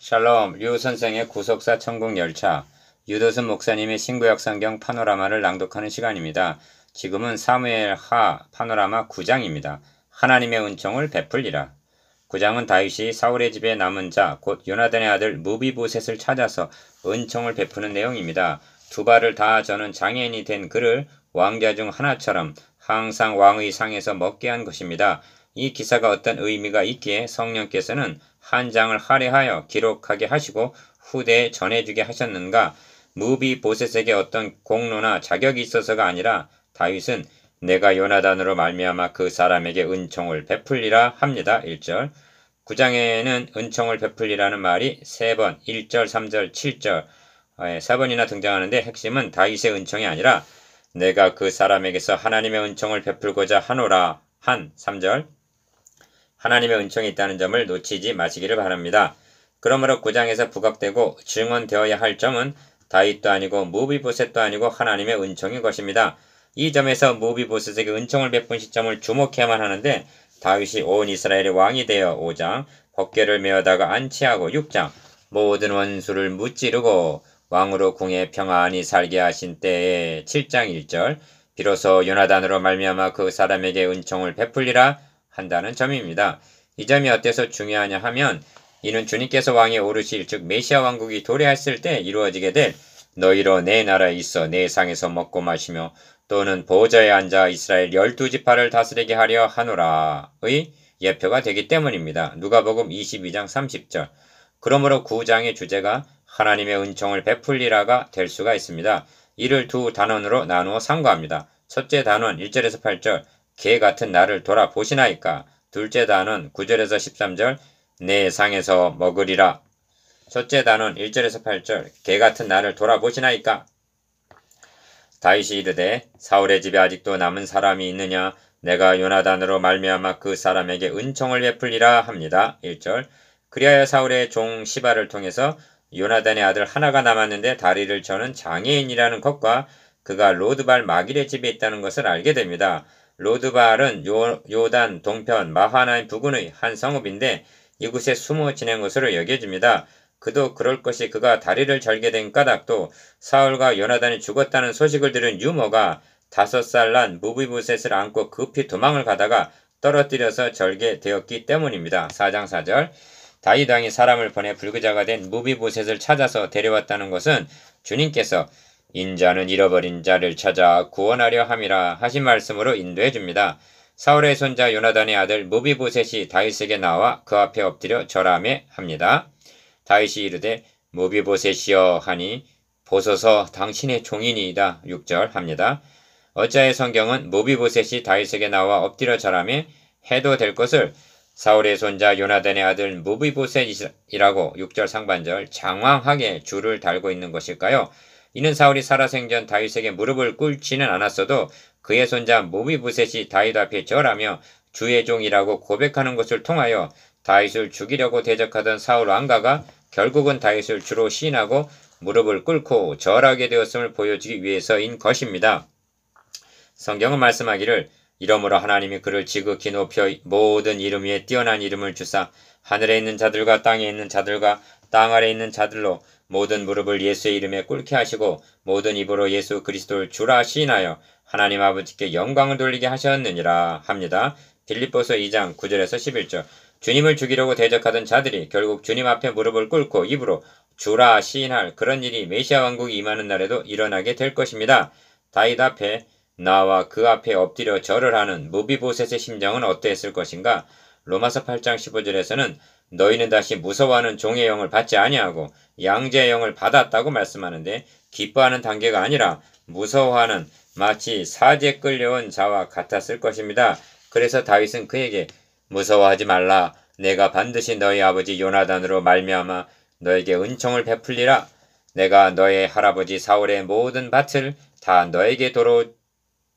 샬롬, 류 선생의 구속사 천국 열차, 유도순 목사님의 신구약 성경 파노라마를 낭독하는 시간입니다. 지금은 사무엘 하 파노라마 9장입니다. 하나님의 은총을 베풀리라. 9장은 다윗이 사울의 집에 남은 자, 곧 요나단의 아들 무비보셋을 찾아서 은총을 베푸는 내용입니다. 두 발을 다 저는 장애인이 된 그를 왕자 중 하나처럼 항상 왕의 상에서 먹게 한 것입니다. 이 기사가 어떤 의미가 있기에 성령께서는 한 장을 할애하여 기록하게 하시고 후대에 전해주게 하셨는가? 무비보셋에게 어떤 공로나 자격이 있어서가 아니라 다윗은 내가 요나단으로 말미암아 그 사람에게 은총을 베풀리라 합니다. 1절. 9장에는 은총을 베풀리라는 말이 3번, 1절, 3절, 7절 4번이나 등장하는데 핵심은 다윗의 은총이 아니라 내가 그 사람에게서 하나님의 은총을 베풀고자 하노라 한 3절. 하나님의 은총이 있다는 점을 놓치지 마시기를 바랍니다. 그러므로 9장에서 부각되고 증언되어야 할 점은 다윗도 아니고 무비보셋도 아니고 하나님의 은총인 것입니다. 이 점에서 무비보셋에게 은총을 베푼 시점을 주목해야만 하는데 다윗이 온 이스라엘의 왕이 되어 5장, 법궤를 메어다가 안치하고 6장, 모든 원수를 무찌르고 왕으로 궁에 평안히 살게 하신 때에 7장 1절, 비로소 요나단으로 말미암아 그 사람에게 은총을 베풀리라 한다는 점입니다. 이 점이 어때서 중요하냐 하면 이는 주님께서 왕에 오르실 즉 메시아 왕국이 도래했을 때 이루어지게 될 너희로 내 나라에 있어 내 상에서 먹고 마시며 또는 보좌에 앉아 이스라엘 12지파를 다스리게 하려 하노라의 예표가 되기 때문입니다. 누가복음 22장 30절. 그러므로 9장의 주제가 하나님의 은총을 베풀리라가 될 수가 있습니다. 이를 두 단원으로 나누어 상고합니다. 첫째 단원 1절에서 8절 개 같은 나를 돌아보시나이까. 둘째 단원 9절에서 13절 내 상에서 먹으리라. 첫째 단원 1절에서 8절 개 같은 나를 돌아보시나이까. 다윗이 이르되 사울의 집에 아직도 남은 사람이 있느냐. 내가 요나단으로 말미암아 그 사람에게 은총을 베풀리라 합니다. 1절 그리하여 사울의 종 시바를 통해서 요나단의 아들 하나가 남았는데 다리를 저는 장애인이라는 것과 그가 로드발 마길의 집에 있다는 것을 알게 됩니다. 로드발은 요단 동편 마하나임 부근의 한 성읍인데 이곳에 숨어 지낸 것으로 여겨집니다. 그도 그럴 것이 그가 다리를 절게 된 까닭도 사울과 요나단이 죽었다는 소식을 들은 유모가 5살 난 무비보셋을 안고 급히 도망을 가다가 떨어뜨려서 절게 되었기 때문입니다. 4장 4절 다윗 왕이 사람을 보내 불구자가 된 무비보셋을 찾아서 데려왔다는 것은 주님께서 인자는 잃어버린 자를 찾아 구원하려 함이라 하신 말씀으로 인도해 줍니다. 사울의 손자 요나단의 아들 무비보셋이 다윗에게 나와 그 앞에 엎드려 절하며 합니다. 다윗이 이르되 무비보셋이여 하니 보소서 당신의 종이니이다. 6절 합니다. 어짜의 성경은 무비보셋이 다윗에게 나와 엎드려 절하며 해도 될 것을 사울의 손자 요나단의 아들 무비보셋이라고 6절 상반절 장황하게 줄을 달고 있는 것일까요? 이는 사울이 살아생전 다윗에게 무릎을 꿇지는 않았어도 그의 손자 무비보셋이 다윗 앞에 절하며 주의 종이라고 고백하는 것을 통하여 다윗을 죽이려고 대적하던 사울 왕가가 결국은 다윗을 주로 시인하고 무릎을 꿇고 절하게 되었음을 보여주기 위해서인 것입니다. 성경은 말씀하기를 이러므로 하나님이 그를 지극히 높여 모든 이름 위에 뛰어난 이름을 주사 하늘에 있는 자들과 땅에 있는 자들과 땅 아래 있는 자들로 모든 무릎을 예수의 이름에 꿇게 하시고 모든 입으로 예수 그리스도를 주라 시인하여 하나님 아버지께 영광을 돌리게 하셨느니라 합니다. 빌립보서 2장 9절에서 11절 주님을 죽이려고 대적하던 자들이 결국 주님 앞에 무릎을 꿇고 입으로 주라 시인할 그런 일이 메시아 왕국이 임하는 날에도 일어나게 될 것입니다. 다윗 앞에 나와 그 앞에 엎드려 절을 하는 무비보셋의 심정은 어떠했을 것인가? 로마서 8장 15절에서는 너희는 다시 무서워하는 종의 영을 받지 아니하고 양자의 영을 받았다고 말씀하는데 기뻐하는 단계가 아니라 무서워하는 마치 사지에 끌려온 자와 같았을 것입니다. 그래서 다윗은 그에게 무서워하지 말라. 내가 반드시 너희 아버지 요나단으로 말미암아 너에게 은총을 베풀리라. 내가 너의 할아버지 사울의 모든 밭을 다 너에게 도로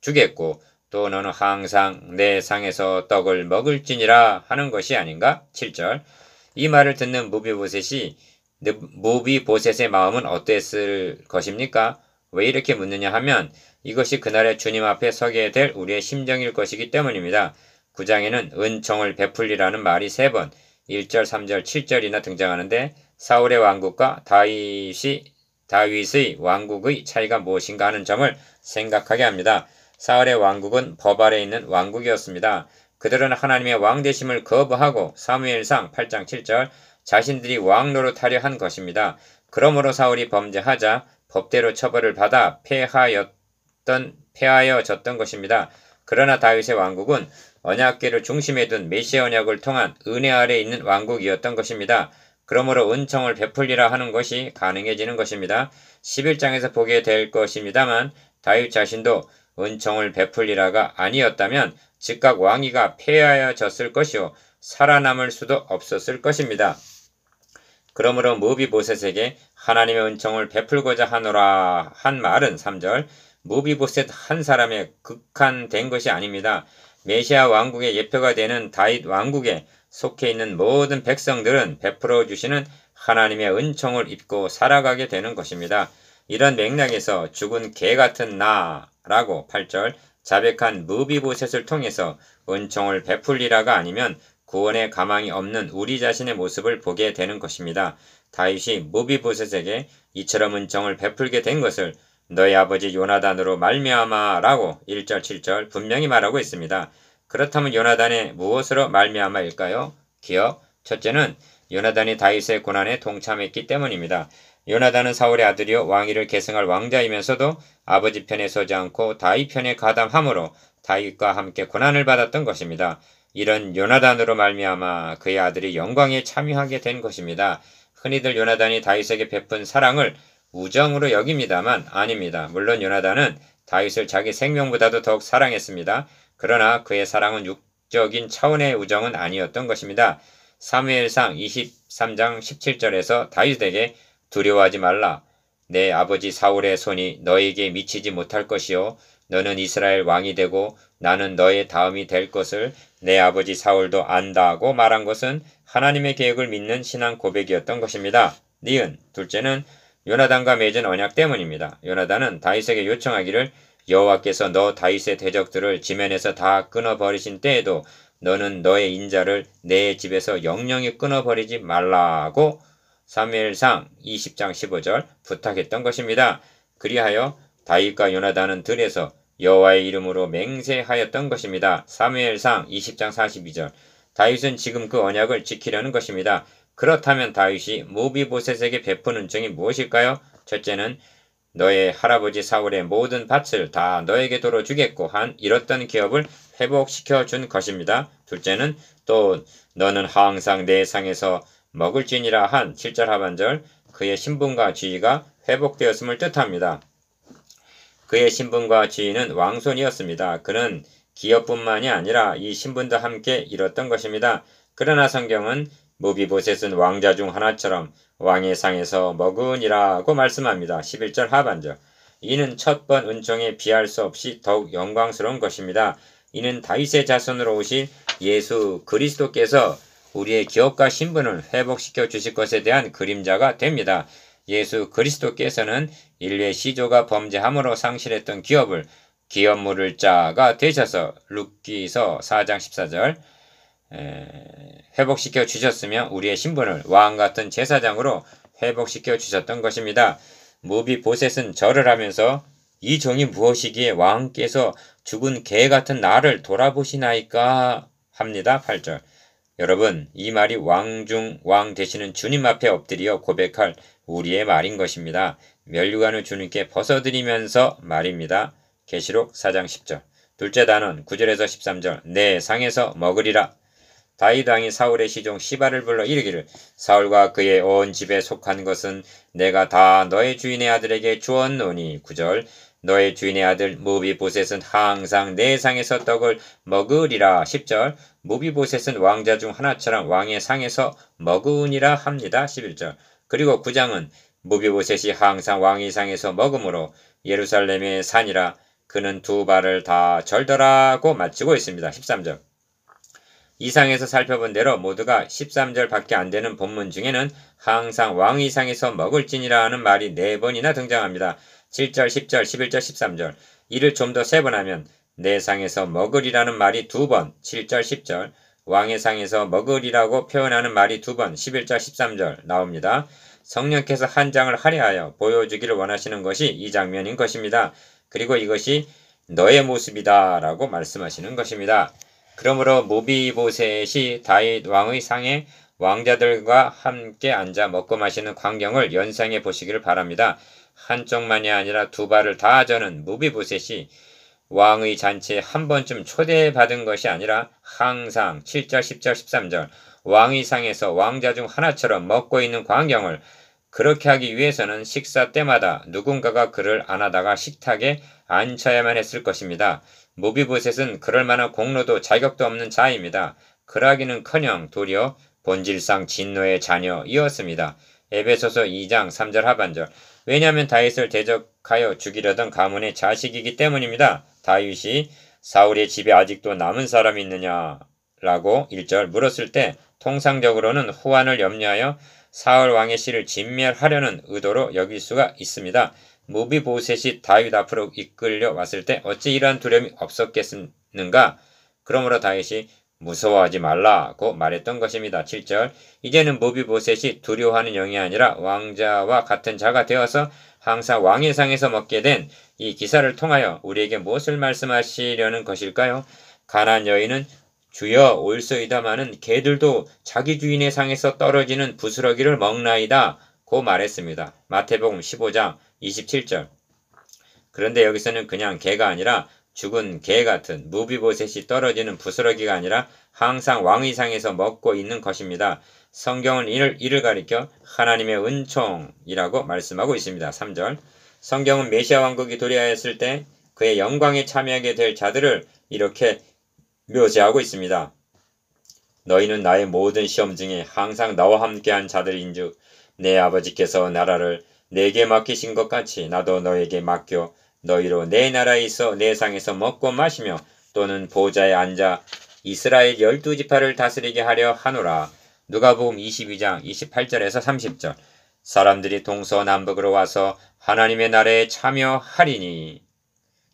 주겠고 또 너는 항상 내 상에서 떡을 먹을지니라 하는 것이 아닌가? 7절 이 말을 듣는 무비보셋의 마음은 어땠을 것입니까? 왜 이렇게 묻느냐 하면 이것이 그날의 주님 앞에 서게 될 우리의 심정일 것이기 때문입니다. 9장에는 은총을 베풀리라는 말이 3번 1절, 3절, 7절이나 등장하는데 사울의 왕국과 다윗의 왕국의 차이가 무엇인가 하는 점을 생각하게 합니다. 사울의 왕국은 법 아래 있는 왕국이었습니다. 그들은 하나님의 왕 되심을 거부하고 사무엘상 8장 7절 자신들이 왕 노릇하려 한 것입니다. 그러므로 사울이 범죄하자 법대로 처벌을 받아 패하여졌던 것입니다. 그러나 다윗의 왕국은 언약궤를 중심에 둔 메시아 언약을 통한 은혜 아래 있는 왕국이었던 것입니다. 그러므로 은총을 베풀리라 하는 것이 가능해지는 것입니다. 11장에서 보게 될 것입니다만 다윗 자신도 은총을 베풀리라가 아니었다면 즉각 왕위가 폐하여졌을 것이요 살아남을 수도 없었을 것입니다. 그러므로 무비보셋에게 하나님의 은총을 베풀고자 하노라 한 말은 3절 무비보셋 한 사람에 극한된 것이 아닙니다. 메시아 왕국의 예표가 되는 다윗 왕국에 속해 있는 모든 백성들은 베풀어 주시는 하나님의 은총을 입고 살아가게 되는 것입니다. 이런 맥락에서 죽은 개 같은 나라고 8절 자백한 무비보셋을 통해서 은총을 베풀리라가 아니면 구원의 가망이 없는 우리 자신의 모습을 보게 되는 것입니다. 다윗이 무비보셋에게 이처럼 은총을 베풀게 된 것을 너의 아버지 요나단으로 말미암아라고 1절 7절 분명히 말하고 있습니다. 그렇다면 요나단의 무엇으로 말미암아일까요? 기억, 첫째는 요나단이 다윗의 고난에 동참했기 때문입니다. 요나단은 사울의 아들이요 왕위를 계승할 왕자이면서도 아버지 편에 서지 않고 다윗 편에 가담함으로 다윗과 함께 고난을 받았던 것입니다. 이런 요나단으로 말미암아 그의 아들이 영광에 참여하게 된 것입니다. 흔히들 요나단이 다윗에게 베푼 사랑을 우정으로 여깁니다만 아닙니다. 물론 요나단은 다윗을 자기 생명보다도 더욱 사랑했습니다. 그러나 그의 사랑은 육적인 차원의 우정은 아니었던 것입니다. 사무엘상 23장 17절에서 다윗에게 두려워하지 말라. 내 아버지 사울의 손이 너에게 미치지 못할 것이요 너는 이스라엘 왕이 되고 나는 너의 다음이 될 것을 내 아버지 사울도 안다고 말한 것은 하나님의 계획을 믿는 신앙 고백이었던 것입니다. 니은, 둘째는 요나단과 맺은 언약 때문입니다. 요나단은 다윗에게 요청하기를 여호와께서 너 다윗의 대적들을 지면에서 다 끊어버리신 때에도 너는 너의 인자를 내 집에서 영영히 끊어버리지 말라고 사무엘상 20장 15절 부탁했던 것입니다. 그리하여 다윗과 요나단은 들에서 여호와의 이름으로 맹세하였던 것입니다. 사무엘상 20장 42절 다윗은 지금 그 언약을 지키려는 것입니다. 그렇다면 다윗이 무비보셋에게 베푼 은총이 무엇일까요? 첫째는 너의 할아버지 사울의 모든 밭을 다 너에게 도로 주겠고 한 잃었던 기업을 회복시켜 준 것입니다. 둘째는 또 너는 항상 내 상에서 먹을지니라 한 7절 하반절 그의 신분과 지위가 회복되었음을 뜻합니다. 그의 신분과 지위는 왕손이었습니다. 그는 기업뿐만이 아니라 이 신분도 함께 잃었던 것입니다. 그러나 성경은 무비보셋은 왕자 중 하나처럼 왕의 상에서 먹으니라고 말씀합니다. 11절 하반절 이는 첫 번 은총에 비할 수 없이 더욱 영광스러운 것입니다. 이는 다윗의 자손으로 오신 예수 그리스도께서 우리의 기업과 신분을 회복시켜 주실 것에 대한 그림자가 됩니다. 예수 그리스도께서는 인류의 시조가 범죄함으로 상실했던 기업을 기업 물을 자가 되셔서 룻기서 4장 14절 회복시켜 주셨으며 우리의 신분을 왕같은 제사장으로 회복시켜 주셨던 것입니다. 무비보셋은 절을 하면서 이 종이 무엇이기에 왕께서 죽은 개 같은 나를 돌아보시나이까 합니다. 8절 여러분 이 말이 왕 중 왕 되시는 주님 앞에 엎드려 고백할 우리의 말인 것입니다. 면류관을 주님께 벗어드리면서 말입니다. 계시록 4장 10절 둘째 단원 9절에서 13절 내 상에서 먹으리라. 다윗 왕이 사울의 시종 시바를 불러 이르기를 사울과 그의 온 집에 속한 것은 내가 다 너의 주인의 아들에게 주었노니 9절 너의 주인의 아들 무비보셋은 항상 내 상에서 떡을 먹으리라. 10절 무비보셋은 왕자 중 하나처럼 왕의 상에서 먹으니라 합니다. 11절 그리고 9장은 무비보셋이 항상 왕의 상에서 먹으므로 예루살렘의 산이라 그는 두 발을 다 절더라고 마치고 있습니다. 13절 이상에서 살펴본 대로 모두가 13절밖에 안 되는 본문 중에는 항상 왕의 상에서 먹을지니라 하는 말이 4번이나 등장합니다. 7절, 10절, 11절, 13절 이를 좀 더 세분하면 내 상에서 먹으리라는 말이 2번 7절, 10절 왕의 상에서 먹으리라고 표현하는 말이 2번 11절 13절 나옵니다. 성령께서 한 장을 할애하여 보여주기를 원하시는 것이 이 장면인 것입니다. 그리고 이것이 너의 모습이다 라고 말씀하시는 것입니다. 그러므로 무비보셋이 다윗 왕의 상에 왕자들과 함께 앉아 먹고 마시는 광경을 연상해 보시기를 바랍니다. 한쪽만이 아니라 두 발을 다 저는 무비보셋이 왕의 잔치에 한 번쯤 초대받은 것이 아니라 항상 7절, 10절, 13절 왕의 상에서 왕자 중 하나처럼 먹고 있는 광경을 그렇게 하기 위해서는 식사 때마다 누군가가 그를 안아다가 식탁에 앉혀야만 했을 것입니다. 무비보셋은 그럴 만한 공로도 자격도 없는 자입니다. 그러기는커녕 도리어 본질상 진노의 자녀이었습니다. 에베소서 2장 3절 하반절. 왜냐하면 다윗을 대적하여 죽이려던 가문의 자식이기 때문입니다. 다윗이 사울의 집에 아직도 남은 사람이 있느냐 라고 1절 물었을 때 통상적으로는 후환을 염려하여 사울 왕의 씨를 진멸하려는 의도로 여길 수가 있습니다. 무비보셋이 다윗 앞으로 이끌려 왔을 때 어찌 이러한 두려움이 없었겠는가? 그러므로 다윗이 무서워하지 말라고 말했던 것입니다. 7절 이제는 무비보셋이 두려워하는 영이 아니라 왕자와 같은 자가 되어서 항상 왕의 상에서 먹게 된 이 기사를 통하여 우리에게 무엇을 말씀하시려는 것일까요? 가난한 여인은 주여 올소이다마는 개들도 자기 주인의 상에서 떨어지는 부스러기를 먹나이다 고 말했습니다. 마태복음 15장 27절. 그런데 여기서는 그냥 개가 아니라 죽은 개 같은 무비보셋이 떨어지는 부스러기가 아니라 항상 왕의 상에서 먹고 있는 것입니다. 성경은 이를 가리켜 하나님의 은총이라고 말씀하고 있습니다. 3절. 성경은 메시아 왕국이 도래하였을 때 그의 영광에 참여하게 될 자들을 이렇게 묘사하고 있습니다. 너희는 나의 모든 시험 중에 항상 나와 함께한 자들인즉 내 아버지께서 나라를 내게 맡기신 것 같이 나도 너에게 맡겨 너희로 내 나라에 있어 내 상에서 먹고 마시며 또는 보좌에 앉아 이스라엘 12지파를 다스리게 하려 하노라. 누가복음 22장 28절에서 30절. 사람들이 동서남북으로 와서 하나님의 나라에 참여하리니.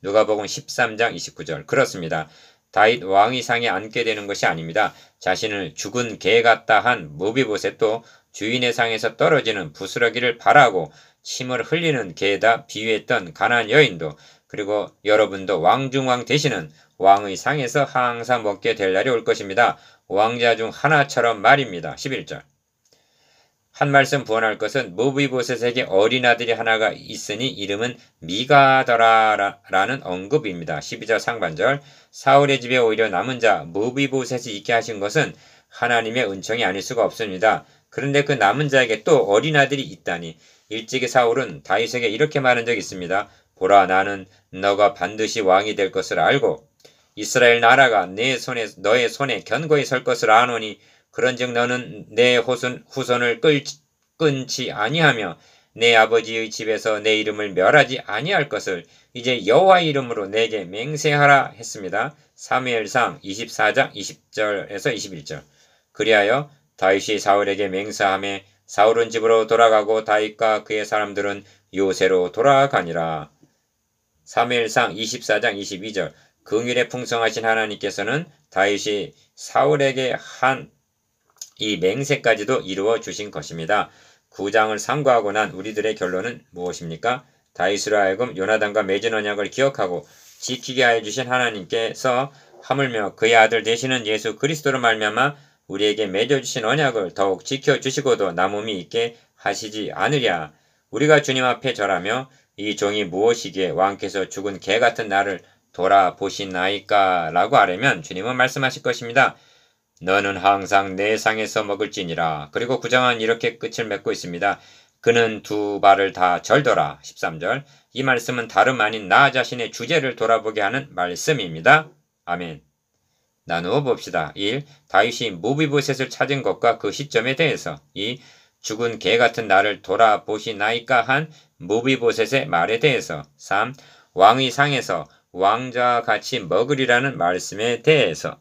누가복음 13장 29절. 그렇습니다. 다윗 왕의 상에 앉게 되는 것이 아닙니다. 자신을 죽은 개 같다 한 무비보셋도 주인의 상에서 떨어지는 부스러기를 바라고 침을 흘리는 개에다 비유했던 가난한 여인도 그리고 여러분도 왕중왕 되시는 왕의 상에서 항상 먹게 될 날이 올 것입니다. 왕자 중 하나처럼 말입니다. 11절. 한 말씀 부언할 것은 무비보셋에게 어린아들이 하나가 있으니 이름은 미가더라라는 언급입니다. 12절 상반절. 사울의 집에 오히려 남은 자 무비보셋이 있게 하신 것은 하나님의 은총이 아닐 수가 없습니다. 그런데 그 남은 자에게 또 어린아들이 있다니. 일찍이 사울은 다윗에게 이렇게 말한 적이 있습니다. 보라 나는 너가 반드시 왕이 될 것을 알고 이스라엘 나라가 너의 손에 견고히 설 것을 아노니 그런즉 너는 내 후손을 끊지 아니하며 내 아버지의 집에서 내 이름을 멸하지 아니할 것을 이제 여호와의 이름으로 내게 맹세하라 했습니다. 사무엘상 24장 20절에서 21절. 그리하여 다윗이 사울에게 맹세하며 사울은 집으로 돌아가고 다윗과 그의 사람들은 요새로 돌아가니라. 사무엘상 24장 22절. 긍휼에 풍성하신 하나님께서는 다윗이 사울에게 한 이 맹세까지도 이루어 주신 것입니다. 9장을 상고하고 난 우리들의 결론은 무엇입니까? 다윗으로 하여금 요나단과 맺은 언약을 기억하고 지키게 하여 주신 하나님께서 하물며 그의 아들 되시는 예수 그리스도로 말미암아 우리에게 맺어주신 언약을 더욱 지켜주시고도 남음이 있게 하시지 않으랴. 우리가 주님 앞에 절하며 이 종이 무엇이기에 왕께서 죽은 개 같은 나를 돌아보시나이까 라고 하려면 주님은 말씀하실 것입니다. 너는 항상 내 상에서 먹을지니라. 그리고 9장은 이렇게 끝을 맺고 있습니다. 그는 두 발을 다 절더라. 13절. 이 말씀은 다름 아닌 나 자신의 주제를 돌아보게 하는 말씀입니다. 아멘. 나누어 봅시다. 1. 다윗이 무비보셋을 찾은 것과 그 시점에 대해서. 2. 죽은 개 같은 나를 돌아보시나이까 한 무비보셋의 말에 대해서. 3. 왕의 상에서 왕자와 같이 먹으리라는 말씀에 대해서.